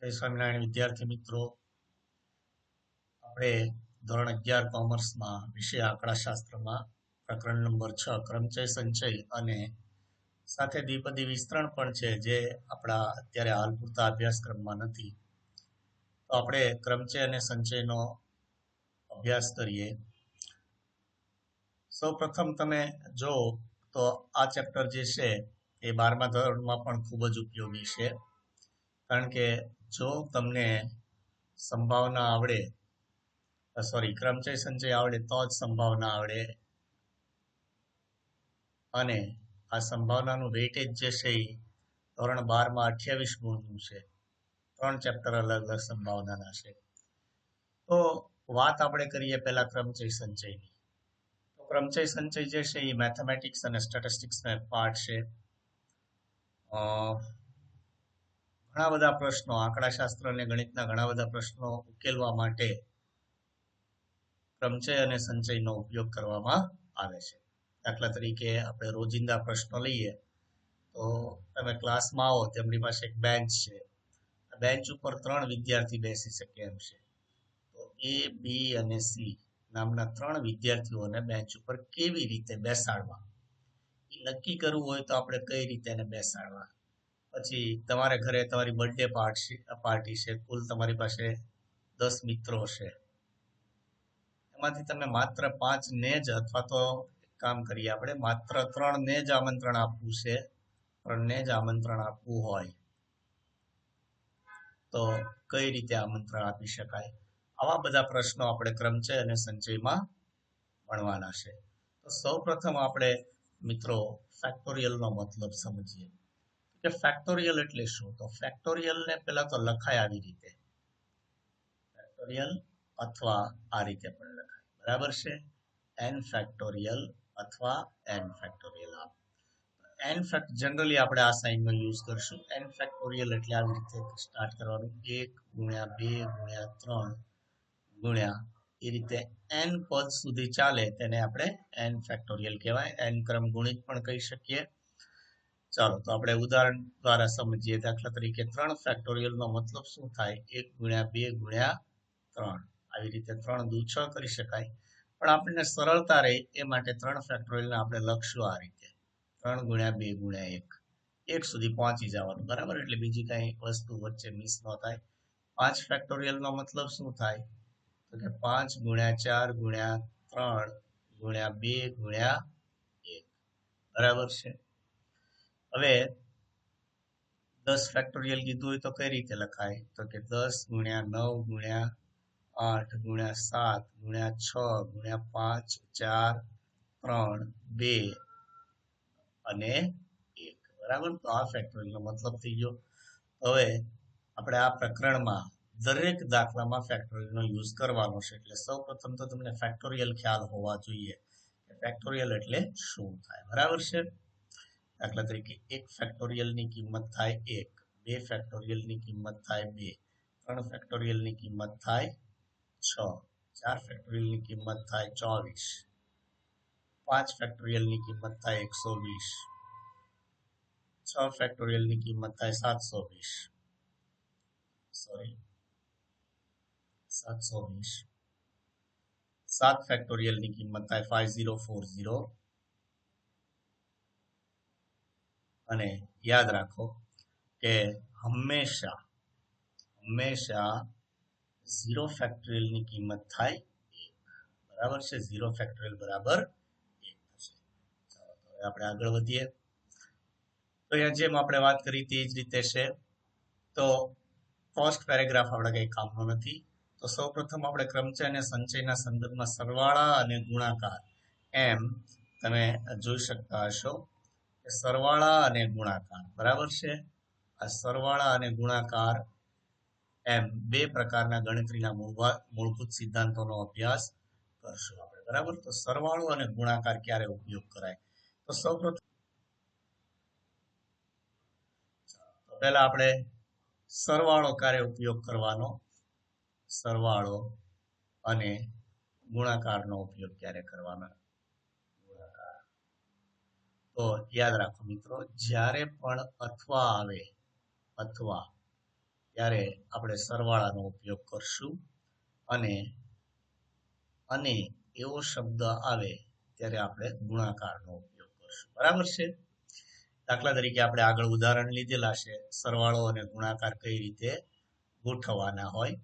જય સ્વામિનારાયણ વિદ્યાર્થી મિત્રો, આપણે ધોરણ 11 કોમર્સમાં વિષય આંકડાશાસ્ત્રમાં પ્રકરણ નંબર 6 ક્રમચય સંચય અને સાથે દ્વિપદી વિસ્તરણ પણ છે, જે આપણા અત્યારે હાલ પૂરતા અભ્યાસક્રમમાં નથી. તો આપણે ક્રમચય અને સંચયનો અભ્યાસ કરીએ. સૌ પ્રથમ તમે જો તો આ ચેપ્ટર જે છે એ 12મા ધોરણમાં પણ ખૂબ જ ઉપયોગી છે, કારણ કે જો તમને સંભાવના આવડે, ક્રમચય સંચય આવડે તો જ સંભાવના આવડે. અને આ સંભાવનાનું વેઇટેજ જે છે એ ધોરણ 12માં 28 ગુણનું છે. 3 ચેપ્ટર અલગ અલગ સંભાવનાના છે. તો વાત આપણે કરીએ પહેલા ક્રમચય સંચયની. તો ક્રમચય સંચય જે છે એ મેથેમેટિક્સ અને સ્ટેટિસ્ટિક્સનો એક પાર્ટ છે. ઘણા બધા પ્રશ્નો, આંકડાશાસ્ત્ર અને ગણિતના ઘણા બધા પ્રશ્નો ઉકેલવા માટે ક્રમચય અને સંચયનો ઉપયોગ કરવામાં આવે છે. દાખલા તરીકે આપણે રોજિંદા પ્રશ્નો લઈએ તો તમે ક્લાસમાં આવો, તેમની પાસે એક બેન્ચ છે. બેન્ચ ઉપર 3 વિદ્યાર્થી બેસી શકે એમ છે. તો એ, બી અને સી નામના 3 વિદ્યાર્થીઓને બેન્ચ ઉપર કેવી રીતે બેસાડવા એ નક્કી કરવું હોય તો આપણે કઈ રીતે એને બેસાડવા. પછી તમારે ઘરે તમારી બર્થડે પાર્ટી છે, કુલ તમારી પાસે 10 મિત્રો છે, એમાંથી તમે માત્ર 5 ને જ, અથવા તો કામ કરીએ આપણે, માત્ર 3 ને જ આમંત્રણ આપવું છે. 3 ને જ આમંત્રણ આપવું હોય તો કઈ રીતે આમંત્રણ આપી શકાય? આવા બધા પ્રશ્નો આપણે ક્રમચય અને સંચયમાં ભણવાના છે. તો સૌ પ્રથમ આપણે મિત્રો ફેક્ટોરિયલનો મતલબ સમજીએ કે ફેક્ટોરિયલ એટલે શું. તો ફેક્ટોરિયલને પહેલા તો લખાય આવી રીતે, ફેક્ટોરિયલ અથવા આ રીતે પણ લખાય, બરાબર છે. n ફેક્ટોરિયલ અથવા n ફેક્ટોરિયલ. જનરલી આપણે આ સાઇનનો યુઝ કરશું. n ફેક્ટોરિયલ એટલે આવી રીતે સ્ટાર્ટ કરવાનું, 1 ગુણ્યા 2 ગુણ્યા 3 ગુણ્યા એ રીતે n પદ સુધી ચાલે તેને આપણે n ફેક્ટોરિયલ કહેવાય. n ક્રમ ગુણિત પણ કહી શકીએ. ચાલો તો આપણે ઉદાહરણ દ્વારા સમજીએ. દાખલા તરીકે 3 ફેક્ટોરિયલનો મતલબ શું થાય? 1 ગુણ્યા 2 ગુણ્યા 3. આવી રીતે 3 દુ 6 કરી શકાય, પણ આપણને સરળતા રહે એ માટે 3 ફેક્ટોરિયલને આપણે લખશું આ રીતે, 3 ગુણ્યા 2 ગુણ્યા 1 સુધી પહોંચી જવાનું, બરાબર. એટલે બીજી કઈ વસ્તુ વચ્ચે મિસ ન થાય. 5 ફેક્ટોરિયલનો મતલબ શું થાય? તો કે 5 ગુણ્યા 4 ગુણ્યા 3 ગુણ્યા 2 ગુણ્યા 1, બરાબર છે. હવે 10 ફેક્ટોરિયલ કીધું હોય તો કઈ રીતે લખાય? તો કે 10 ગુણ્યા 9 ગુણ્યા 8 ગુણ્યા 7 ગુણ્યા 6 ગુણ્યા 5 4 3 2 અને 1, બરાબર. તો આ ફેક્ટોરિયલનો મતલબ થઈ ગયો. હવે આપણે આ પ્રકરણમાં દરેક દાખલામાં ફેક્ટોરિયલનો યુઝ કરવાનો છે. એટલે સૌપ્રથમ તો તમને ફેક્ટોરિયલ ખ્યાલ હોવા જોઈએ કે ફેક્ટોરિયલ એટલે શું થાય, બરાબર છે. દાખલા તરીકે 1 ફેક્ટોરિયલની કિંમત થાય 1, 2 ફેક્ટોરિયલની કિંમત થાય 2, 3 ફેક્ટોરિયલની કિંમત થાય 6, 4 ફેક્ટોરિયલની કિંમત થાય 24, 5 ફેક્ટોરિયલની કિંમત થાય 120, 6 ફેક્ટોરિયલની કિંમત થાય 720, 7 ફેક્ટોરિયલની કિંમત થાય 5040. અને યાદ રાખો કે હંમેશા 0 ફેક્ટોરિયલની કિંમત થાય 1, બરાબર છે. 0 ફેક્ટોરિયલ બરાબર 1 થશે. ચાલો તો હવે આપણે આગળ વધીએ. તો અહીંયા જેમ આપણે વાત કરી તે જ રીતે છે. તો ફર્સ્ટ પેરેગ્રાફ આપણે કંઈ કામનો નથી. તો સૌપ્રથમ આપણે ક્રમચય અને સંચયના સંદર્ભમાં સરવાળા અને ગુણાકાર, એમ તમે જોઈ શકતા હશો કે સરવાળા અને ગુણાકાર, બરાબર છે. આ સરવાળા અને ગુણાકાર એમ 2 પ્રકારના ગણતરીના મૂળભૂત સિદ્ધાંતોનો અભ્યાસ કરશું આપણે, બરાબર. તો સરવાળો અને ગુણાકાર ક્યારે ઉપયોગ કરાય? તો સૌપ્રથમ પહેલા આપણે સરવાળો ક્યારે ઉપયોગ કરવાનો, સરવાળો અને ગુણાકારનો ઉપયોગ ક્યારે કરવાનો. તો યાદ રાખો મિત્રો, જ્યારે પણ અથવા આવે, અથવા, ત્યારે આપણે સરવાળાનો ઉપયોગ કરશું અને અને એવો શબ્દ આવે ત્યારે આપણે ગુણાકારનો ઉપયોગ કરશું. બરાબર છે? દાખલા તરીકે આપણે આગળ ઉદાહરણ લીધેલા છે, સરવાળો અને ગુણાકાર કઈ રીતે ગોઠવવાના હોય.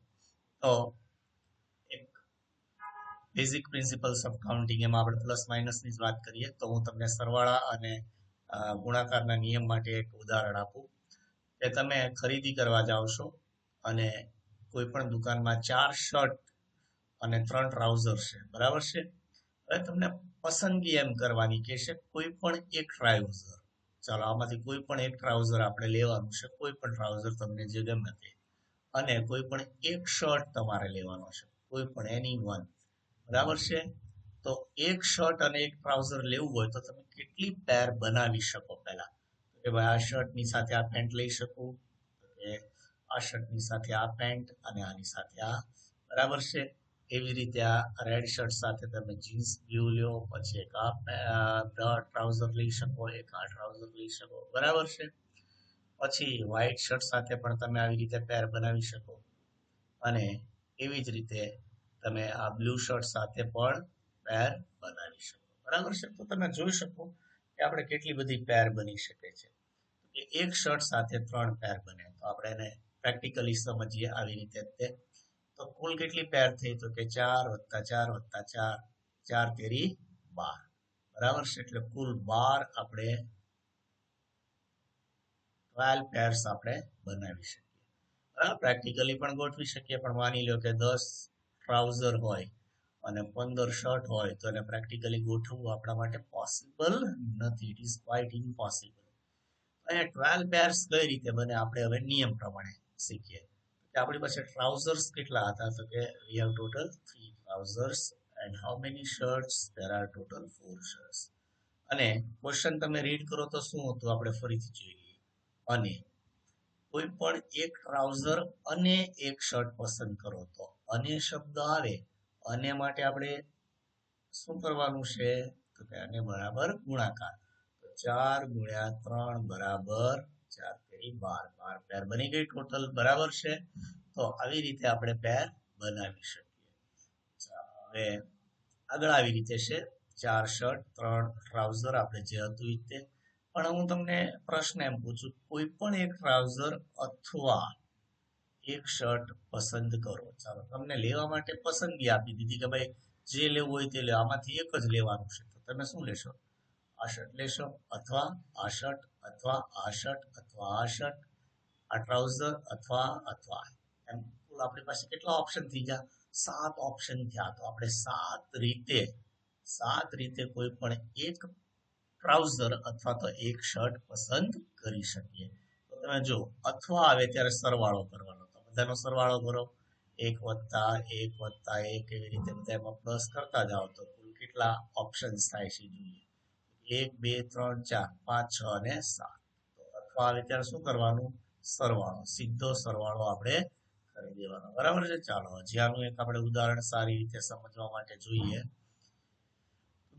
તો એક બેઝિક પ્રિન્સિપલ્સ ઓફ કાઉન્ટિંગ, એમાં આપણે પ્લસ માઇનસની જ વાત કરીએ તો હું તમને સરવાળા અને ગુણાકારના નિયમ માટે એક ઉદાહરણ આપું કે તમે ખરીદી કરવા જાઓ છો અને કોઈ પણ દુકાનમાં 4 શર્ટ અને 3 ટ્રાઉઝર છે. બરાબર છે? હવે તમને પસંદગી એમ કરવાની કે છે કોઈ પણ એક ટ્રાઉઝર, ચાલો આમાંથી કોઈ પણ એક ટ્રાઉઝર આપણે લેવાનું છે, કોઈ પણ ટ્રાઉઝર તમને જે ગમે તે, અને કોઈ પણ એક શર્ટ તમારે લેવાનો છે, કોઈ પણ એની વન. બરાબર છે? તો એક શર્ટ અને એક ટ્રાઉઝર લેવું હોય તો તમે કેટલી પેર બનાવી શકો પહેલા? કે ભાઈ આ શર્ટની સાથે આ પેન્ટ લઈ શકું, કે આ શર્ટની સાથે આ પેન્ટ અને આની સાથે આ. બરાબર છે? એવી રીતે આ રેડ શર્ટ સાથે તમે જીન્સ બ્લુ લ્યો, પછી એક આ ટ્રાઉઝર લઈ શકો, એક આ ટ્રાઉઝર લઈ શકો. બરાબર છે? પછી વ્હાઈટ શર્ટ સાથે પણ તમે આવી રીતે પેર બનાવી શકો અને એવી જ રીતે તમે આ બ્લુ શર્ટ સાથે પણ પેર બનાવી શકો. બરાબર છે? તો તમે જોઈ શકો કે આપણે કેટલી બધી પેર બની શકે છે. એક શર્ટ સાથે 3 પેર બને. તો આપણે એને પ્રેક્ટિકલી સમજીએ આવી રીતે. તો કુલ કેટલી પેર થઈ? તો કે 4 + 4 + 4, 4 તેરી 12. બરાબર છે? એટલે કુલ 12 આપણે 12 પેર્સ આપણે બનાવી શકીએ. બરાબર? પ્રેક્ટિકલી પણ ગોઠવી શકીએ, પણ માની લો કે 10 ટ્રાઉઝર હોય અને 15 શર્ટ હોય તો એને પ્રેક્ટિકલી ગોઠવવું આપણા માટે પોસિબલ નથી. It is quite impossible. અહીંયા 12 પેર્સ કઈ રીતે બને આપણે હવે નિયમ પ્રમાણે શીખીએ. કે આપણી પાસે ટ્રાઉઝર્સ કેટલા હતા? તો કે we have total 3 trousers and how many shirts? There are total 4 shirts. અને ક્વેશ્ચન તમે રીડ કરો તો શું હતું આપણે ફરીથી જોઈએ. અને કોઈ પણ એક ટ્રાઉઝર અને એક શર્ટ પસંદ કરો તો અને શબ્દ આવે, અને માટે આપણે શું કરવાનું છે? તો કે આને બરાબર ગુણાકાર. 4 × 3 = 4 તેરી 12. 12 પેર બની ગઈ ટોટલ. બરાબર છે? તો આવી રીતે આપણે પેર બનાવી શકીએ. હવે આગળ આવી રીતે છે, 4 શર્ટ 3 ટ્રાઉઝર આપણે જે હતું એ રીતે. પણ હું તમને પ્રશ્ન એમ પૂછું, કોઈ પણ એક ટ્રાઉઝર અથવા એક શર્ટ પસંદ કરો. ચાલો તમને લેવા માટે પસંદગી આપી દીધી કે ભાઈ જે લેવું હોય તે લે, આમાંથી એક જ લેવાનું છે. તો તમે શું લેશો? આ શર્ટ લેશો, અથવા આ શર્ટ, અથવા આ શર્ટ, અથવા આ શર્ટ, આ ટ્રાઉઝર, અથવા એમ કુલ આપણી પાસે કેટલા ઓપ્શન થઈ ગયા? 7 ઓપ્શન થયા. તો આપણે 7 રીતે કોઈ પણ એક ટ્રાઉઝર અથવા તો એક શર્ટ પસંદ કરી શકીએ. તો તમે જો અથવા આવે ત્યારે સરવાળો કરવાનો, તો બધાનો સરવાળો કરો. 1 + 1 + 1 એવી રીતે બધા એમાં પ્લસ કરતા જાઓ તો કુલ કેટલા ઓપ્શન્સ થાય છે જોઈએ. 1 2 3 4 5 6 અને 7. તો અથવા આવે ત્યારે શું કરવાનું? સરવાળો, સીધો સરવાળો આપણે કરી દેવાનો. બરાબર છે? ચાલો હજી આનું એક આપણે ઉદાહરણ સારી રીતે સમજવા માટે જોઈએ.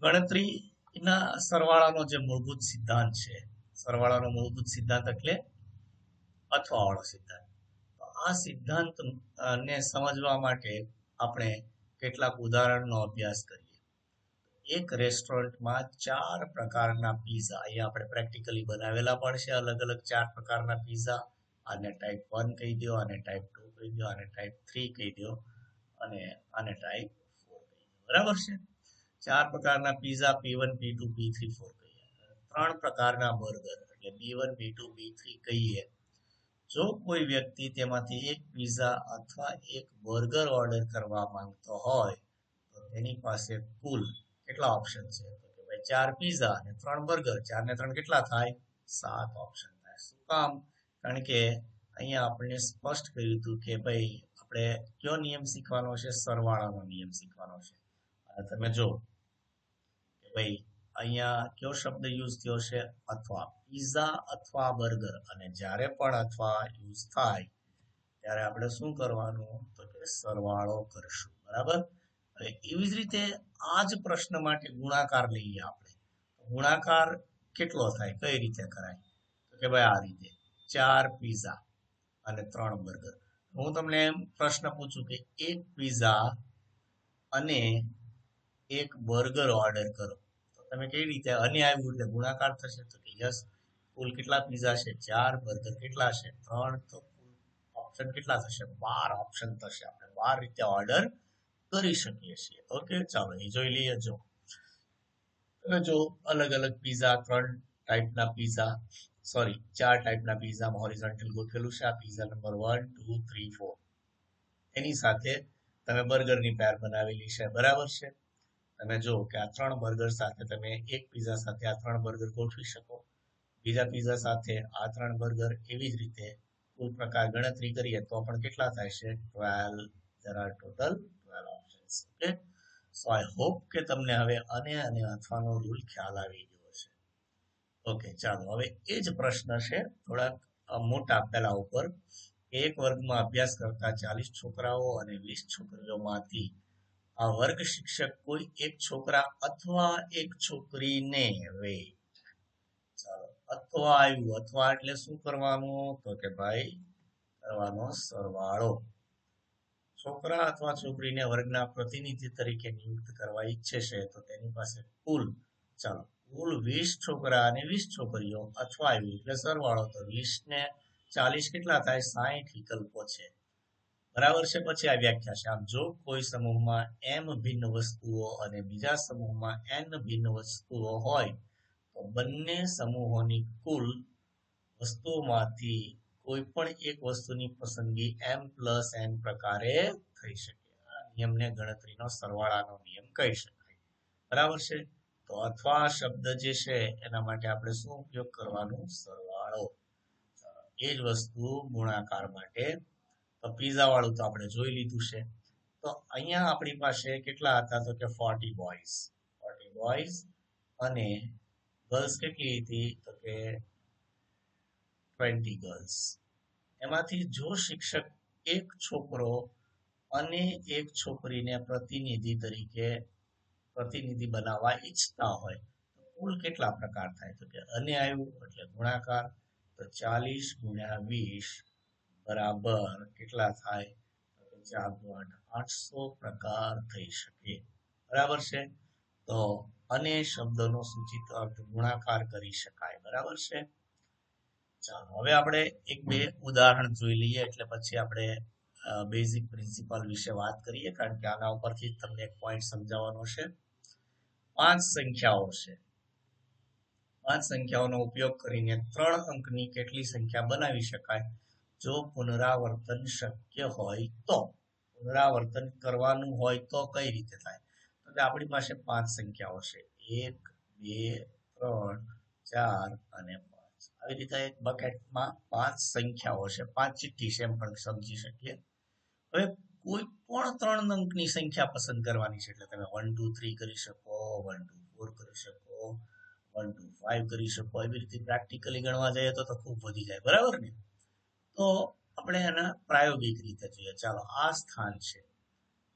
ગણતરીના સરવાળાનો જે મૂળભૂત સિદ્ધાંત છે, સરવાળાનો મૂળભૂત સિદ્ધાંત એટલે અથવાવાળો સિદ્ધાંત. તો આ સિદ્ધાંત ને સમજવા માટે આપણે કેટલાક ઉદાહરણનો અભ્યાસ કરીએ. એક રેસ્ટોરન્ટમાં 4 પ્રકારના પીઝા, અહીંયા આપણે પ્રેક્ટિકલી બનાવેલા પણ છે અલગ અલગ 4 પ્રકારના પીઝા. આને ટાઈપ 1 કહી દો, આને ટાઈપ 2 કહી દો, આને ટાઈપ 3 કહી દો, અને આને ટાઈપ 4 કહી દો. બરાબર છે? 4 પ્રકારના પીઝા P1 P2 P3 4 કહીએ. 3 પ્રકારના બર્ગર એટલે B1 B2 B3 કહીએ. જો કોઈ વ્યક્તિ તેમાંથી એક પીઝા અથવા એક બર્ગર ઓર્ડર કરવા માંગતો હોય તો તેની પાસે કુલ કેટલા ઓપ્શન છે? તો કે ભાઈ 4 પીઝા અને 3 બર્ગર. 4 ને 3 કેટલા થાય? 7 ઓપ્શન થાય. શું કામ? કારણ કે અહીંયા આપણે સ્પષ્ટ કર્યું હતું કે ભાઈ આપણે કયો નિયમ શીખવાનો છે? સરવાળાનો નિયમ શીખવાનો છે. અને તમે જો કે ભાઈ અહીંયા કયો શબ્દ યુઝ થયો છે? અથવા. પીઝા અથવા બર્ગર. અને જ્યારે પણ અથવા યુઝ થાય ત્યારે આપણે શું કરવાનું? તો કે સરવાળો કરશું. બરાબર? હવે એવી જ રીતે આ જ પ્રશ્ન માટે ગુણાકાર લઈએ આપણે. ગુણાકાર કેટલો થાય? કઈ રીતે કરાય? તો કે ભાઈ આ રીતે 4 પીઝા અને 3 બર્ગર. હું તમને એમ પ્રશ્ન પૂછું કે એક પીઝા અને એક બર્ગર ઓર્ડર કરો તો તમે કેવી રીતે અને આવ્યું એટલે ગુણાકાર થશે તો કે યસ. કુલ કેટલા પીઝા છે? 4. બર્ગર કેટલા છે? 3. તો ઓપ્શન કેટલા થશે? 12 ઓપ્શન થશે. આપણે 12 રીતે ઓર્ડર કરી શકીએ છીએ. ઓકે, ચાલો એ જોઈ લઈએ. જો અલગ અલગ પીઝા, 3 ટાઈપના પીઝા, સોરી 4 ટાઈપના પીઝા હોરિઝોન્ટલ ગોઠવેલું છે. આ પીઝા નંબર 1, 2, 3, 4. એની સાથે તમે બર્ગરની પેર બનાવેલી છે, બરાબર છે. તમે જો કે આ 3 બર્ગર સાથે તમે એક પીઝા સાથે આ 3 બર્ગર ગોઠવી શકો, બીજા પીઝા સાથે આ 3 બર્ગર, એવી જ રીતે કુલ પ્રકાર ગણતરી કરીએ તો પણ કેટલા થાય છે? 12. there are total 12 options. Okay, so I hope કે તમને હવે અને અથવાનો રૂલ ખ્યાલ આવી ગયો છે. ઓકે, ચાલો હવે એ જ પ્રશ્ન છે થોડાક મોટા પેલા ઉપર. એક વર્ગમાં અભ્યાસ કરતા 40 છોકરાઓ અને 20 છોકરીઓમાંથી આ વર્ગ શિક્ષક કોઈ એક છોકરા અથવા એક છોકરીને વે. ચાલો, અથવા આવ્યું. અથવા એટલે શું કરવાનું? તો કે ભાઈ કરવાનો સરવાળો. છોકરા અથવા છોકરીને વર્ગના પ્રતિનિધિ તરીકે નિયુક્ત કરવા ઈચ્છે છે તો તેની પાસે કુલ 20 છોકરા અને 20 છોકરીઓ અથવા આવ્યું એટલે સરવાળો. તો 20 ને 40 કેટલા થાય? 60 વિકલ્પો છે, બરાબર છે. પછી આ વ્યાખ્યા છે. આમ જો કોઈ સમૂહમાં m ભિન્ન વસ્તુઓ અને બીજા સમૂહમાં n ભિન્ન વસ્તુઓ હોય તો બંને સમૂહોની કુલ વસ્તુઓમાંથી કોઈ પણ એક વસ્તુની પસંદગી m+n પ્રકારે થઈ શકે. આ નિયમને ગણતરીનો સરવાળાનો નિયમ કહી શકાય, બરાબર છે. તો અથવા શબ્દ જે છે એના માટે આપણે શું ઉપયોગ કરવાનું? સરવાળો. એ જ વસ્તુ ગુણાકાર માટે તો પીઝા વાળું તો આપણે જોઈ લીધું છે. તો અહીંયા આપણી પાસે કેટલા હતા? તો કે 40 બોયઝ અને ગર્લ્સ કેટલી હતી? તો કે 20 ગર્લ્સ. એમાંથી જો શિક્ષક એક છોકરો અને એક છોકરીને પ્રતિનિધિ બનાવવા ઈચ્છતા હોય તો કુલ કેટલા પ્રકાર થાય? તો કે અને આવ્યું એટલે ગુણાકાર. તો 40 ગુણ્યા 20 બરાબર કેટલા થાય? તો કે 4 × 8 800 પ્રકાર થઈ શકે, બરાબર છે. તો અને શબ્દનો સૂચિત અર્થ ગુણાકાર કરી શકાય, બરાબર છે. ચાલો હવે આપણે એક બે ઉદાહરણ જોઈ લઈએ એટલે પછી આપણે બેઝિક પ્રિન્સિપલ વિશે વાત કરીએ, કારણ કે આના ઉપરથી તમને એક પોઈન્ટ સમજાવવાનો છે. 5 સંખ્યાઓ છે. 5 સંખ્યાઓનો ઉપયોગ કરીને 3 અંકની કેટલી સંખ્યા બનાવી શકાય જો પુનરાવર્તન શક્ય હોય તો? પુનરાવર્તન કરવાનું હોય તો કઈ રીતે થાય? તો કે આપણી પાસે 5 સંખ્યાઓ છે, 1, 2, 3, 4 અને 5. આવી રીતે એક બકેટમાં 5 સંખ્યાઓ છે, 5 ચિઠ્ઠી છે એમ પણ સમજી શકીએ. હવે કોઈ પણ 3 અંકની સંખ્યા પસંદ કરવાની છે, એટલે તમે 1 2 3 કરી શકો, 1 2 4 કરી શકો, 1 2 5 કરી શકો. એવી રીતે પ્રેક્ટિકલી ગણવા જઈએ તો ખૂબ વધી જાય, બરાબર ને. તો આપણે એના પ્રાયોગિક રીતે જોઈએ. ચાલો, આ સ્થાન છે,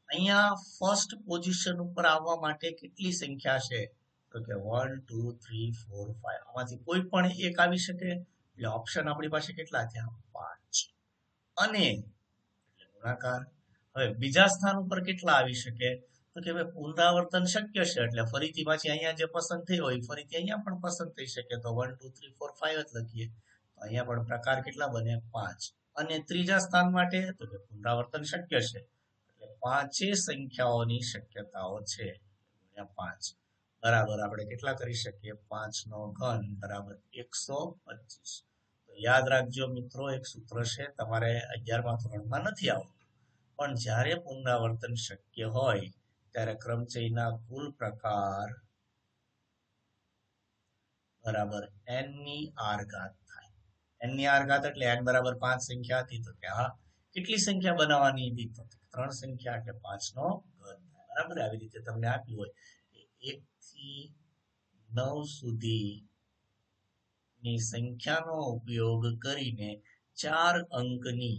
અહીંયા ફર્સ્ટ પોઝિશન ઉપર આવવા માટે કેટલી સંખ્યા છે? તો કે 1 2 3 4 5. આમાંથી કોઈ પણ એક આવી શકે એટલે ઓપ્શન આપણી પાસે કેટલા થયા? 5. અને એટલે ગુણાકાર. હવે બીજા સ્થાન ઉપર કેટલા આવી શકે? તો કે ભાઈ પુનરાવર્તન શક્ય છે એટલે ફરીથી પાછી અહીંયા જે પસંદ થઈ હોય ફરીથી અહીંયા પણ પસંદ થઈ શકે. તો 1 2 3 4 5 જ લખીએ તો અહીંયા પણ પ્રકાર કેટલા બને? 5. અને ત્રીજા સ્થાન માટે તો કે પુનરાવર્તન શક્ય છે એટલે 5 સંખ્યાઓની શક્યતાઓ છે ગુણ્યા 5 બરાબર આપણે કેટલા કરી શકીએ? 5 નો ઘન બરાબર 125. તો યાદ રાખજો મિત્રો, એક સૂત્ર છે, તમારે 11મા ધોરણમાં નથી આવતું, પણ જ્યારે પુનરાવર્તન શક્ય હોય ત્યારે ક્રમચયના કુલ પ્રકાર બરાબર n ની r ઘાત થાય. n ની r ઘાત એટલે n બરાબર 5 સંખ્યા હતી તો કે હા કેટલી સંખ્યા બનાવવાની હતી? તો 3 સંખ્યા એટલે 5 નો ઘન થાય, બરાબર. આવી રીતે તમને આપ્યું હોય કે 1 થી 9 સુધી ની સંખ્યાનો ઉપયોગ કરીને 4 અંકની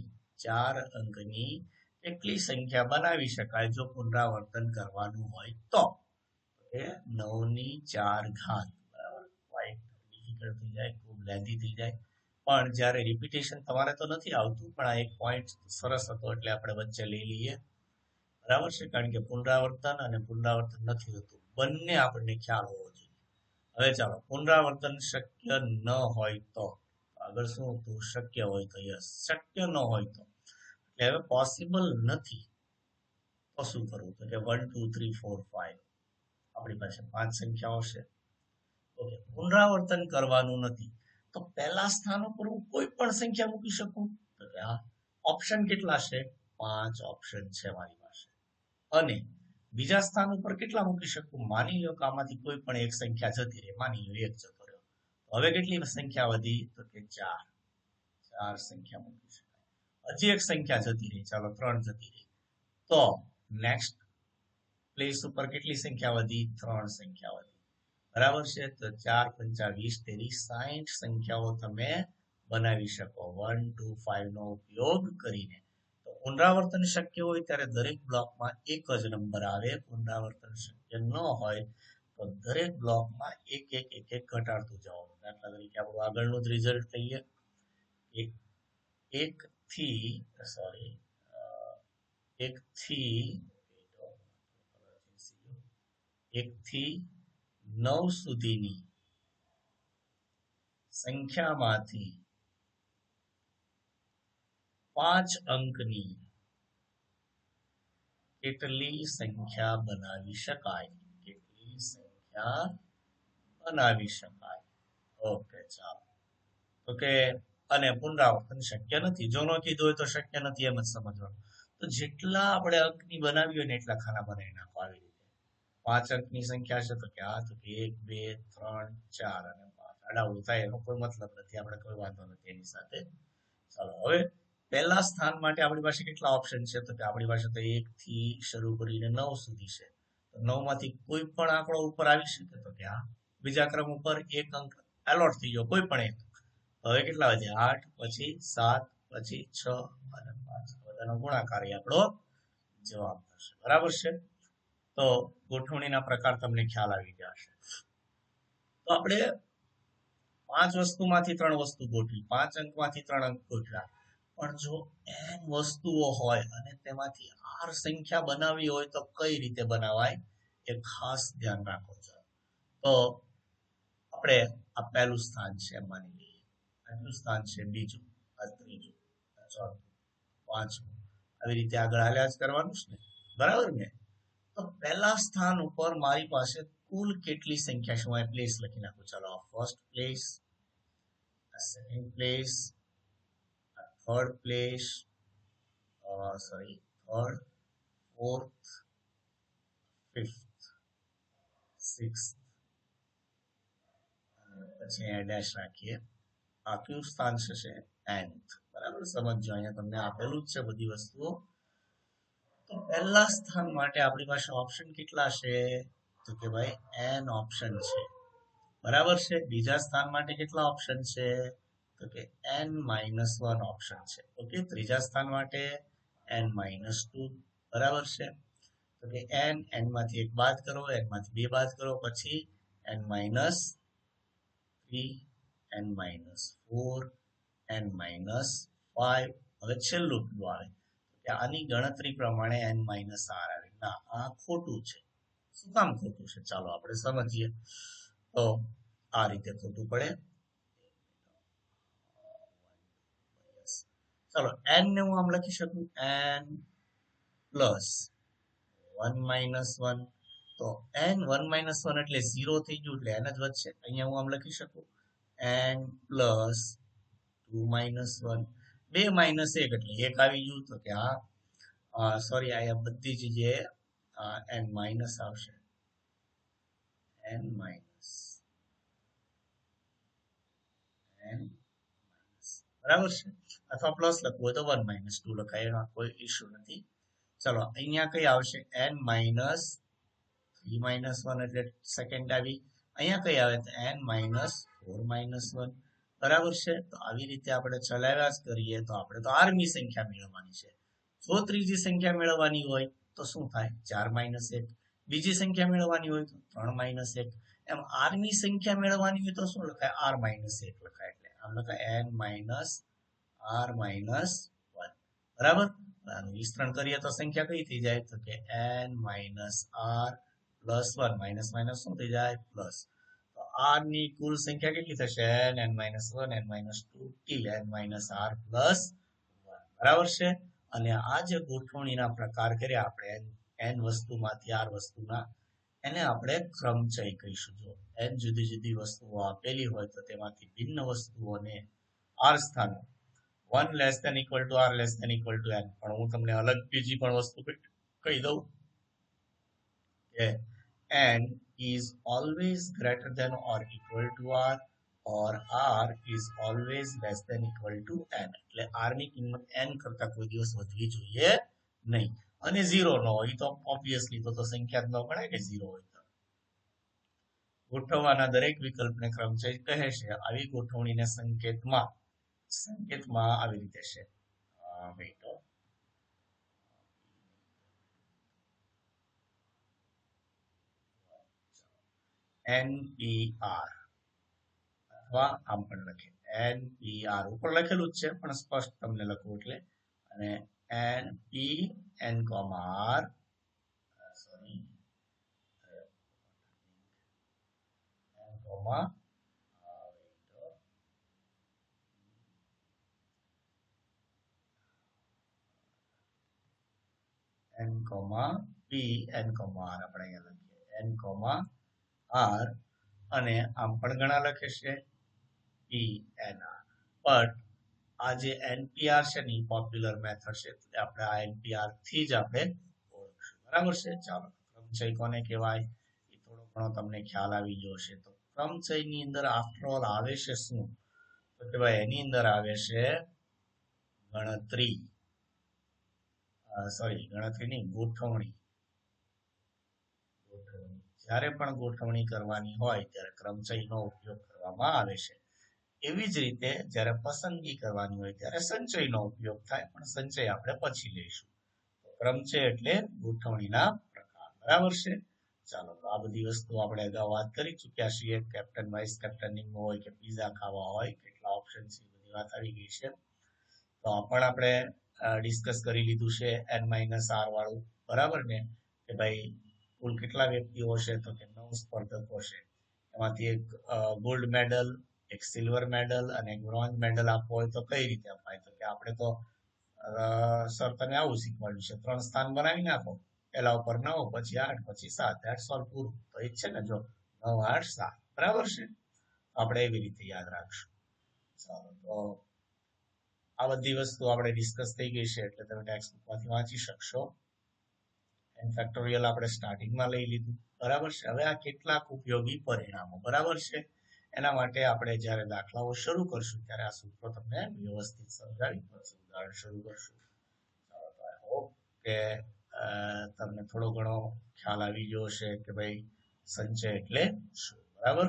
કેટલી સંખ્યા બનાવી શકાય જો પુનરાવર્તન કરવાનું હોય તો? એ 9 ની 4 ઘાત, બરાબર. વાઇટ ડિફિકલ્ટ થઈ જાય, ખૂબ લેન્ધી થઈ જાય, પણ જ્યારે રિપીટેશન તમારે તો નથી આવતું, પણ આ એક પોઈન્ટ સરસ હતો એટલે આપણે વચ્ચે લઈ લઈએ. બરાબર છે, કારણ કે પુનરાવર્તન અને પુનરાવર્તન નથી હોતું, બંને આપણને ખ્યાલ હોવો જોઈએ. હવે ચાલો, પુનરાવર્તન શક્ય ન હોય તો આગળ શું હતું? શક્ય હોય તો. યસ, શક્ય ન હોય તો એટલે હવે પોસિબલ નથી તો શું કરવું? તો કે 1 2 3 4 5 આપણી પાસે 5 સંખ્યાઓ છે. ઓકે, પુનરાવર્તન કરવાનું નથી તો પહેલા સ્થાન ઉપર હું કોઈ પણ સંખ્યા મૂકી શકું? તો કે હા. ઓપ્શન કેટલા છે? 5 ઓપ્શન છે મારી પાસે. અને બીજા સ્થાન ઉપર કેટલા મૂકી શકું? માની લો કે આમાંથી કોઈ પણ એક સંખ્યા જતી રહે, માની લો 1 જતો રહ્યો. હવે કેટલી સંખ્યા વધી? તો કે 4. 4 સંખ્યા મૂકી શકાય. હજી એક સંખ્યા જતી રહી, ચાલો 3 જતી રહી. તો નેક્સ્ટ પ્લેસ ઉપર કેટલી સંખ્યા વધી? 3 સંખ્યા વધી. બરાબર છે, તો 4 5 20 23 60 સંખ્યાઓ તમે બનાવી શકો 1 2 5 નો ઉપયોગ કરીને. તો પુનરાવર્તન શક્ય હોય ત્યારે દરેક બ્લોકમાં એક જ નંબર આવે. પુનરાવર્તન શક્ય ન હોય તો દરેક બ્લોકમાં એક એક એક એક ઘટાડતું જવાનું. દાખલા તરીકે આપણું આગળનું જ રિઝલ્ટ લઈએ. એક થી 9 સુધીની સંખ્યામાંથી 5 અંકની કેટલી સંખ્યા બનાવી શકાય? કેટલી સંખ્યા બનાવી શકાય? ઓકે, ચાલો. ઓકે, અને પુનરાવર્તન શક્ય નથી. જો નો કીધું હોય તો શક્ય નથી એમ જ સમજવાનું. તો જેટલા આપણે અંકની બનાવી હોય ને એટલા ખાના બનાવી નાખો આવી રીતે. 5 અંકની સંખ્યા છે તો કે આ તો કે 1 2 3 4 અને 5 આડાવડું થાય એનો કોઈ મતલબ નથી, આપણે કોઈ વાંધો નથી એની સાથે. ચાલો, હવે પહેલા સ્થાન માટે આપણી પાસે કેટલા ઓપ્શન છે? તો કે આપણી પાસે તો 1 થી શરૂ કરીને 9 સુધી છે. તો 9 માંથી કોઈ પણ આંકડો ઉપર આવી શકે? તો કે હા. બીજા ક્રમ ઉપર એક અંક એલોટ થઈ ગયો, કોઈ પણ એક. હવે કેટલા વધ્યા? 8, પછી 7, પછી 6 અને 5. બધાનો ગુણાકાર આપણો જવાબ થશે. બરાબર છે, તો ગોઠવણીના પ્રકાર તમને ખ્યાલ આવી ગયા હશે. તો આપણે 5 વસ્તુમાંથી 3 વસ્તુ ગોઠવી, 5 અંકમાંથી 3 અંક ગોઠવ્યા. પણ જો n વસ્તુઓ હોય અને તેમાંથી r સંખ્યા બનાવવી હોય તો કઈ રીતે બનાવાય એ ખાસ ધ્યાન રાખો છો. તો આપણે આ પહેલું સ્થાન છે માની લઈએ, પહેલું સ્થાન છે, બીજું, આ ત્રીજું, આ ચોથું, પાંચમું, આવી રીતે આગળ હાલ્યા જ કરવાનું છે ને, બરાબર ને? તો પહેલા સ્થાન ઉપર મારી પાસે કુલ કેટલી સંખ્યા છે? હું પ્લેસ લખી નાખું. ચાલો, first place, second place, third place, third, fourth, fifth, sixth, પછી અહીંયા ડેશ રાખીએ. આ કયું સ્થાન છે? nth. બરાબર, સમજો અહીંયા તમને આપેલું જ છે બધી વસ્તુઓ. તો પહેલા સ્થાન માટે આપણી પાસે ઓપ્શન કેટલા છે? તો કે ભાઈ n ઓપ્શન છે. બરાબર છે. બીજા સ્થાન માટે કેટલા ઓપ્શન છે? તો કે n-1 ઓપ્શન છે. ઓકે, ત્રીજા સ્થાન માટે n-2. બરાબર છે. તો કે n માંથી 1 બાદ કરો, n માંથી 2 બાદ કરો, પછી n-3, n-4, n-5. હવે છેલ્લું કયું આવે? કે આની ગણતરી પ્રમાણે n-r આવે. ના, આ ખોટું છે. શું કામ ખોટું છે? ચાલો આપણે સમજીએ. તો આ રીતે ખોટું પડે. ચાલો, n ને હું આમ લખી શકું, n પ્લસ 1-1. તો n 1 - 1 એટલે 0 થઈ ગયું, એટલે n જ વધશે. અહીંયા હું આમ લખી શકું n પ્લસ 2-1. 2 - 1 એટલે 1 આવી ગયું. તો કે હા, સોરી, અહીંયા બધી જગ્યાએ n માઇનસ આવશે. n માઇનસ n, બરાબર છે. અથવા પ્લસ લખવું હોય તો 1 - 2 લખાય, એનો કોઈ ઇશ્યુ નથી. ચલો, અહીંયા કઈ આવશે? n-3-1 એટલે સેકન્ડ આવી. અહીંયા કઈ આવે? તો n-4-1. બરાબર છે. તો આવી રીતે આપણે ચલાવ્યા જ કરીએ તો આપણે તો આરમી સંખ્યા મેળવવાની છે. જો ત્રીજી સંખ્યા મેળવવાની હોય તો શું થાય? 4-1. બીજી સંખ્યા મેળવવાની હોય તો 3-1. એમ આરની સંખ્યા મેળવવાની હોય તો શું લખાય? r-1 લખાય. એટલે આમ લખાય n માઇનસ r માઇનસ 1 બરાબર. આનું વિસ્તરણ કરીએ તો સંખ્યા કઈ થઈ જાય તો કે n minus r plus 1 minus minus શું થઈ જાય પ્લસ. તો r ની કુલ સંખ્યા કેટલી થશે n minus 1 n minus 2 till n minus r plus 1 બરાબર છે. અને આ જે ગોઠવણીના પ્રકાર કર્યા આપણે n વસ્તુમાંથી r વસ્તુના એને આપણે ક્રમચય કહીશું. જો n જુદી જુદી વસ્તુઓ આપેલી હોય તો તેમાંથી ભિન્ન વસ્તુઓને r સ્થાને 1 less than equal to r less than equal to n. પણ હું તમને અલગ બીજી પણ વસ્તુ કહી દઉં કે n is always greater than or equal to r or r is always less than equal to n. એટલે r ની કિંમત n કરતા કોઈ દિવસ વધવી જોઈએ નહીં. અને 0 ન હોય તો ઓબ્વિયસલી તો સંખ્યા જ ન ગણાય કે 0 હોય તો. ગોઠવવાના દરેક વિકલ્પને ક્રમચય કહે છે. આવી ગોઠવણીને સંકેતમાં આવી રીતે છે NPR અથવા આમ પણ લખે NPR ઉપર લખેલું જ છે પણ સ્પષ્ટ તમને લખવું એટલે. અને NP n, r sorry n, p n, r આપણે અહીંયા લખીએ n, r અને આમ પણ ઘણા લખે છે PNR. બટ આ જે NPR છે ને પોપ્યુલર મેથડ છે એટલે આપણે આ NPR થી જ આપણે ઓળખશું બરાબર છે. ચાલો ક્રમચય કોને કહેવાય એ થોડો ઘણો તમને ખ્યાલ આવી ગયો છે. તો ક્રમચય ની અંદર આફ્ટર ઓલ આવે છે શું તો કે ભાઈ એની અંદર આવે છે ગણતરી નહીં ગોઠવણી. જ્યારે પણ ગોઠવણી કરવાની હોય ત્યારે ક્રમચયનો ઉપયોગ કરવામાં આવે છે. એવી જ રીતે જ્યારે પસંદગી કરવાની હોય ત્યારે સંચયનો ઉપયોગ થાય પણ સંચય આપણે પછી લઈશું. ક્રમચય એટલે ગોઠવણીના પ્રકાર બરાબર છે. ચાલો તો આ બધી વસ્તુ આપણે અગાઉ વાત કરી ચૂક્યા છીએ. કેપ્ટન વાઇસ કેપ્ટનિંગ હોય કે પીઝા ખાવા હોય કેટલા ઓપ્શન છે બધી વાત આવી ગઈ છે. તો આ પણ આપણે ડિસ્કસ કરી લીધું છે n માઇનસ r વાળું બરાબર ને કે ભાઈ કુલ કેટલા વ્યક્તિઓ છે તો કે 9 સ્પર્ધકો છે. એમાંથી એક ગોલ્ડ મેડલ એક સિલ્વર મેડલ અને એક બ્રોન્ઝ મેડલ આપવો હોય તો કઈ રીતે અપાય તો કે આપણે તો સર તને આવું શીખવાડ્યું છે 3 સ્થાન બનાવી નાખો. પેલા ઉપર 9 પછી 8 પછી 7 ધેટ્સ ઓલ પૂરું. તો એ છે ને જો 9 8 7 બરાબર છે. આપણે એવી રીતે યાદ રાખશું. ચાલો તો આ બધી વસ્તુ આપણે ડિસ્કસ થઈ ગઈ છે એટલે તમે ટેક્સ્ટબુકમાંથી વાંચી શકશો. n ફેક્ટોરિયલ આપણે સ્ટાર્ટિંગમાં લઈ લીધું બરાબર છે. હવે આ કેટલાક ઉપયોગી પરિણામો બરાબર છે. એના માટે આપણે જ્યારે દાખલાઓ શરૂ કરશું ત્યારે આ સૂત્રો તમને વ્યવસ્થિત સમજાવી પછી ઉદાહરણ શરૂ કરશું. ચાલો તો આઈ હોપ કે તમને થોડો ઘણો ખ્યાલ આવી ગયો છે કે ભાઈ સંચય એટલે શું બરાબર.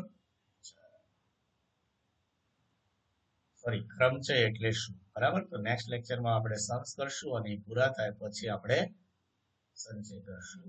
સોરી ક્રમચય એટલે શું બરાબર. તો નેક્સ્ટ લેક્ચરમાં આપણે સમ્સ કરશું અને પૂરા થાય પછી આપણે સંચય કરશું.